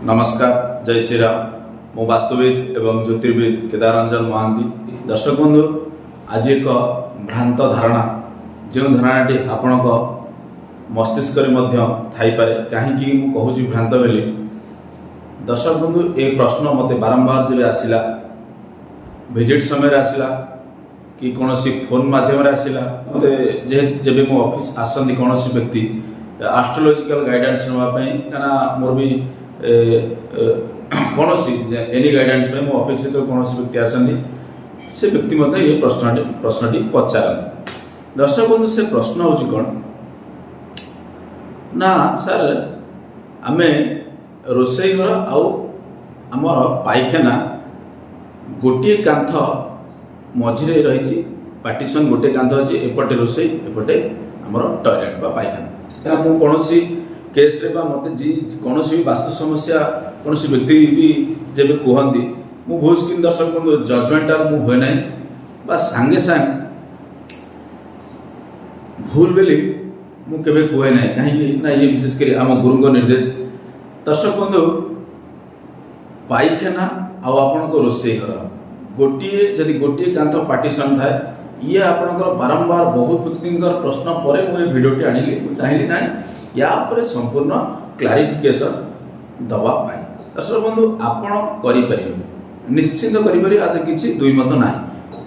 नमस्कार जय श्री राम मो वास्तुविद एवं ज्योतिर्विद केदारंजन महांती। दर्शक बंधु आज एक भ्रांत धारणा जो धारणाटी आपण मस्तिष्क थाई पारे कहीं कहूँ भ्रांत बोली। दर्शक बंधु ए प्रश्न मत बारंबार जब आसला विजिट समय आसला कि कौन फोन मध्यम आसला मत जब मो ऑफिस आसती कौन व्यक्ति एस्ट्रोलॉजिकल गाइडेंस नापी क्या मोर भी कौन एनी गाइडेंस मो ऑफिस कौन व्यक्ति आसती से व्यक्ति मत ये प्रश्नटी पचारती। दर्शक बंधु से प्रश्न हूँ कौन ना सर आम रोसई घर आमर पाइखाना गोटे कांथ मझिरे रही पार्टीशन गोटे कांथ अच्छी एपटे रोसई एपटे आमर टॉयलेट बा पाइखाना क्या मु कौन केस रे मत जी कौन भी वास्तु समस्या कौन व्यक्ति भी जब कहती मु बहुत कि दर्शक बंधु जजमेंटाल मु हुए ना बा सांगे सांग भूल बोली मु केबे कहे ना कहीं ना ये विशेषकर आम गुरु निर्देश। दर्शक बंधु पाइखाना आपण रोसई घर गोटे जदि गोटे कांथ पार्टीशन थाए ये आपणकर बारंबार बहुत व्यक्ति प्रश्न पर मुझे भिडियोटी आनिली चाहिए ना या पर संपूर्ण क्लारिफिकेशन दवापाई। दर्शक बंधु आपण करें निश्चिंत करें आदि किसी दुई मत ना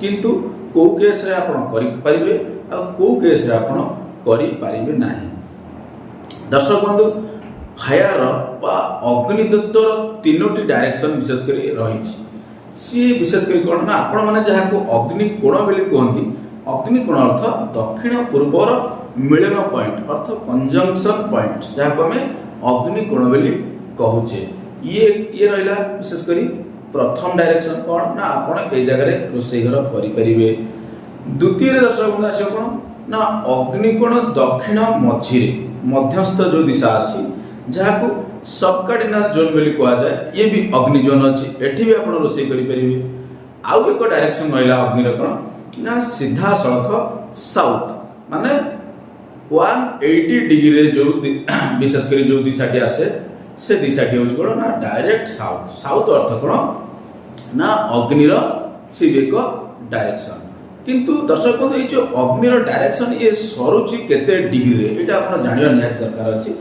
किंतु कौ केस रे आपण करें कौ केस रे आपण करें ना। दर्शक बंधु फायर बा अग्नि तत्वर तीनोटी डायरेक्शन विशेषकर रही सी विशेषकर कौन ना आपण मैंने जहाँ को अग्नि कोण बोली कहती अग्नि कोण अर्थ दक्षिण पूर्वर मिलन पॉइंट अर्थ कंजंक्शन पॉइंट जहाँ को आम अग्नि कोण बोली कहूचे ये रहा विशेषकर प्रथम डायरेक्शन कौन ना आपण ए जगह रोसई घर करें। द्वितीय दर्शक बंधु आस कौन ना अग्निकोण दक्षिण मझिरे मध्यस्थ जो दिशा अच्छी जहाँ को सबकार्डिनल जोन बोली कह जाए ये भी अग्नि जोन अच्छी एठी भी आप रोसई करें। आउ एक डायरेक्शन रहा अग्नि कौन ना सीधा सड़क साउथ माने 180 डिग्री जो विशेषकर जो दिशाटी आसे से दिशाटी हूँ कौन ना डायरेक्ट साउथ साउथ अर्थ कौन ना अग्निर सी एक डायरेक्शन। किंतु दर्शक बंधु ये जो अग्निर डायरेक्शन ये सरुचि केते डिग्री रे एटा आपण जानिबा निहात दरकार अछि।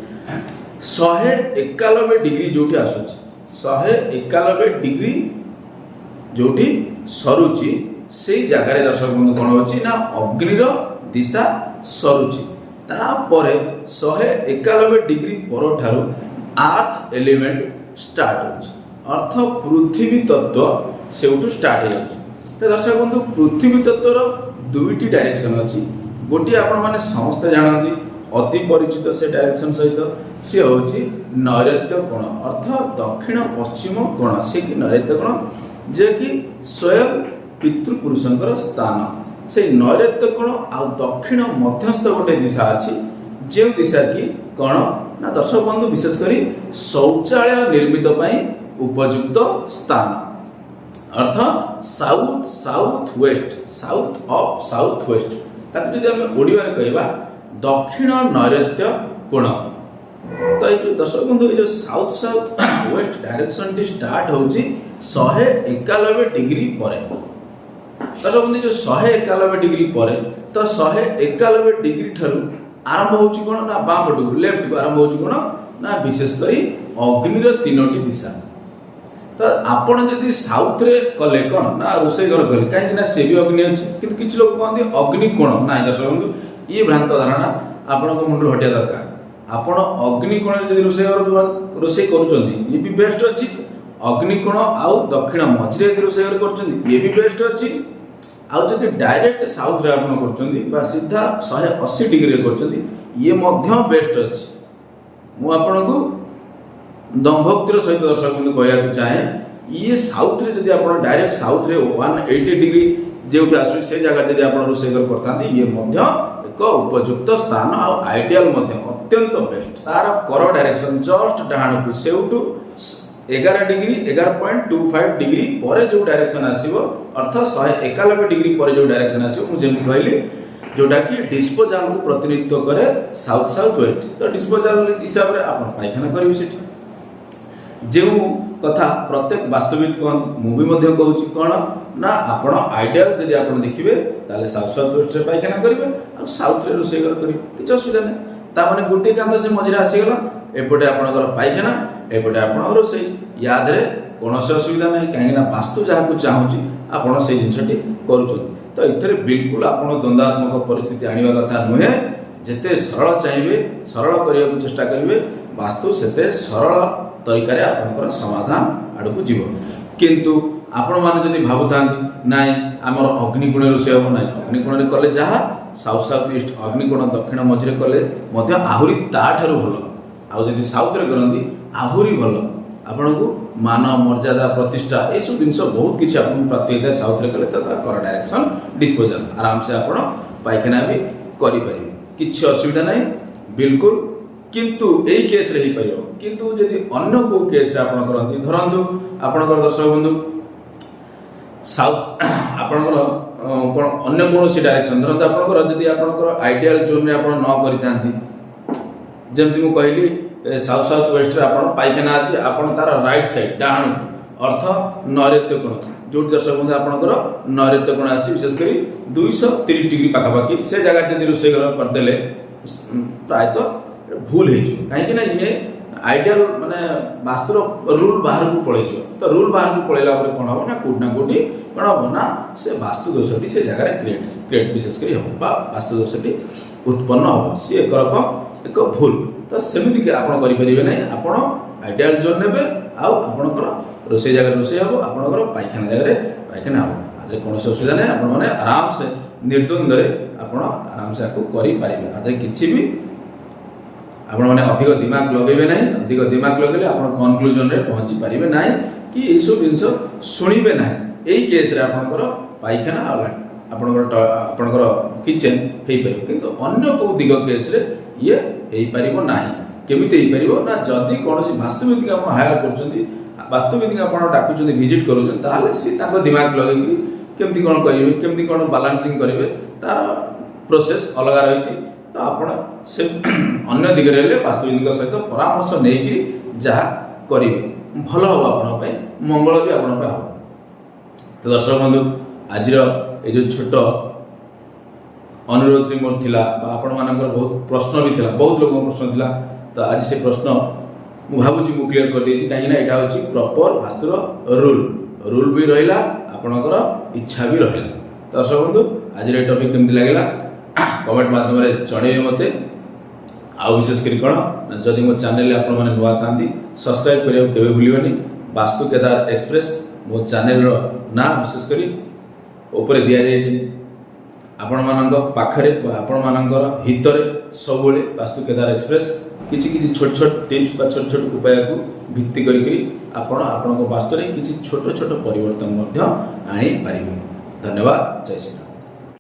191 डिग्री जोटी आसुछि 191 डिग्री जोटी सरुचि से जगह रे दर्शक बंधु कोन होछि ना अग्निर दिशा सरुचि तापरे 191 डिग्री पर ठारू अर्थ एलिमेंट स्टार्ट होछि अर्थ पृथ्वी तत्व सेउटू स्टार्ट हो जाछि। तो दर्शक बंधु पृथ्वी तत्वर दुईटी डायरेक्शन अच्छी गोटे आपण मैंने समस्ते जानती अति परिचित से डायरेक्शन सहित सी हूँ नैऋत्य कोण अर्थ दक्षिण पश्चिम कोण से कि नैऋत्य कोण जे कि स्वयं पितृपुरुषंकर स्थान से नैऋत्य कोण आ दक्षिण मध्यस्थ गोटे दिशा अच्छी जो दिशा की कौन ना दर्शक बंधु विशेषकर शौचालय निर्मित उपयुक्त स्थान अर्थ south south west south of south west ताकि जब आम ओडिया कहवा दक्षिण नैऋत्य कोण। तो ये दर्शक बंधु ये south south west direction T start होची 191 डिग्री पर। दर्शक बंधु जो 191 डिग्री पर तो 191 डिग्री ठारू आरंभ होची कोण ना बाम पटू लेफ्ट को आरंभ होची कोण ना विशेषकर अग्निर तीनोटी दिशा। तो आपण जदि साउथ रे कले कौन ना रोसई घर कले कहीं से भी अग्नि अच्छी कि किसी लोग कहते अग्नि कोण ना। दर्शक बंधु ये भ्रांत धारणा आपण मुंडू हटिया दरकार। आपण अग्नि कोण जदि रोसई घर रोसई करूछंती ये भी बेस्ट अच्छी अग्नि कोण आउ दक्षिण मझिरे जदि रोसई घर करूछंती ये भी बेस्ट अच्छी आउ जदि डायरेक्ट साउथ रे आपण करूछंती बा सीधा 180 डिग्री रे करूछंती ये मध्य बेस्ट अच्छी। मु आपनको दंभक्तिर सहित दर्शक बंधु कहना चाहे ये साउथ रे जदि आप डायरेक्ट साउथ रे 180 डिग्री जो आसु से जगह जदि आप रोसई घर करते ये मध्य एक उपयुक्त स्थान आइडियल अत्यंत बेस्ट तार कर डायरेक्शन जस्ट डाण को सेउटू 11 डिग्री 11.25 डिग्री पर जो डायरेक्शन आसीबो अर्थ 191 डिग्री पर जो डायरेक्शन आसीबो मुझे कहली जोटा कि डिस्पोजाल को प्रतिनिधित्व करे साउथ साउथ वेस्ट। तो डिस्पोजाल हिसाब से आप पायखाना करेंगे जो कथा प्रत्येक वास्तविक मु भी कहूँ कौन ना आपण आइडियल जदि आप देखिए ताले साउथ साउथ वेस्ट पायखाना करेंगे आ साउथ रे रोषे घर करेंगे किसी असुविधा नहीं ताने गोटे कांद से मझे आसीगला एपटे आपणकर पायखाना एपटे आपण रोषे याद कौन असुविधा नहीं कहीं वास्तु जहाँ चाहूँगी आपड़ से जिनटी कर तो ये बिल्कुल आप द्वंद्वात्मक परिस्थिति आने कथा नुहे जिते सरल चाहिए सरल करने को चेष्टा करेंगे वास्तु से सरल तरीका आपंकर समाधान आड़ को जीव किंतु आपण मैंने जब भावुता नाई आमर अग्निकोण रोषे हम ना अग्निकोण कले जहाँ साउथ साउथ ईस्ट अग्निकोण दक्षिण मझे कले आहरी ताठू भल आदि साउथ रे करती आहरी भल आपण को मान मर्यादा प्रतिष्ठा ये सब जिन बहुत किसी आपको प्राप्ति होता है साउथ रे कले तो कर डायरेक्शन डिस्पोजल आराम से आप पायखाना भी करें किसी असुविधा नहीं बिल्कुल किंतु यही केस रे ही परियो किंतु यदि अन्य को केस आप करती धरतु आपणकर दर्शक बंधु साउथ आपणकर कौन अन्य कौन डायरेक्शन धरतु आपणकर जदि आपणकर आइडियल जोन में आप न करिथांती जमती मु कहली साउथ साउथ वेस्ट रे आपण पायखाना अछि आपण तार राइट साइड डाहण अर्थ नैऋत्य कोण जो दर्शक बंधु आपणकर नैऋत्य कोण आछि विशेष करी 230 डिग्री पाखापाखि से जगह जदि रोषे घर करदेले प्रायतः भूल हो कहीं ना ये आइडियल माने वास्तुर रूल बाहर को पड़े तो रूल बाहर को पड़ेला कौन हम ना कोटी कौन हम ना से वास्तु दोषटी से जगह क्रिएट विशेषकर हम वास्तु दोषटी उत्पन्न हम सी एक रकम एक भूल तो सेमती आप करें ना आप आइडियल जोन ने आपणकर रोषे जगह रोषे हम आपणकर पायखाना जगह पायखाना हम आदि कौन असुविधा नहीं आपने आराम से निर्द्वंद्व आप आराम से आपको करें आदि किसी भी आपण मैंने अधिक दिमाग लगे ना अधिक दिमाग लगे आप कनक्लूजन रे पहुंची पारे ना कि ये सब जिन शुणे ना यही केस रे आपणकर पायखाना आपणकर किचेन हो पार किंतु अन्य को दिग केस रे ये हो पार ना केमिति हो पार ना जदि कौन वास्तुविद आप हायर कर वास्तुविद आप डाकुं विजिट करें सी दिमाग लगे केमती कौन करेंगे केमती कौन बालांसिंग करेंगे तार प्रोसेस अलग रही तो आप से अन्य दिगरे वास्तुविद सहित परामर्श नहीं जहाँ करेंगे भल हम आप मंगल भी आप तो दर्शक बंधु आज ये जो छोट अनुरोध मोर थिला आपण मानकर बहुत प्रश्न भी थिला बहुत लोगों प्रश्न थिला तो आज से प्रश्न मु भाबुची मु क्लियर कर देछि काहे ना एटा होछि प्रॉपर वास्तुर रूल भी रहिला आपणकर इच्छा भी रहिला दर्शक बंधु आज रे टॉपिक केमति लागला कमेंट माध्यम रे जणेबे मते आ विशेष करी कोन जदि मो चैनल आपण माने नुवा थांती सब्सक्राइब करियो केबे भूलिबनी वास्तु केदार एक्सप्रेस मो चैनल रो ना विशेष करी ऊपर दिया जायछि आपण मानक पाखरे आपण मानकर हितरे सब बेले वास्तु केदार एक्सप्रेस किछि छोट छोट टिप्स बा छोट छोट उपाय को भित्ति करी आपण आपन वास्तु रे किछि छोट छोट परिवर्तन मध्य आनी पारिबे धन्यवाद जय श्री राम।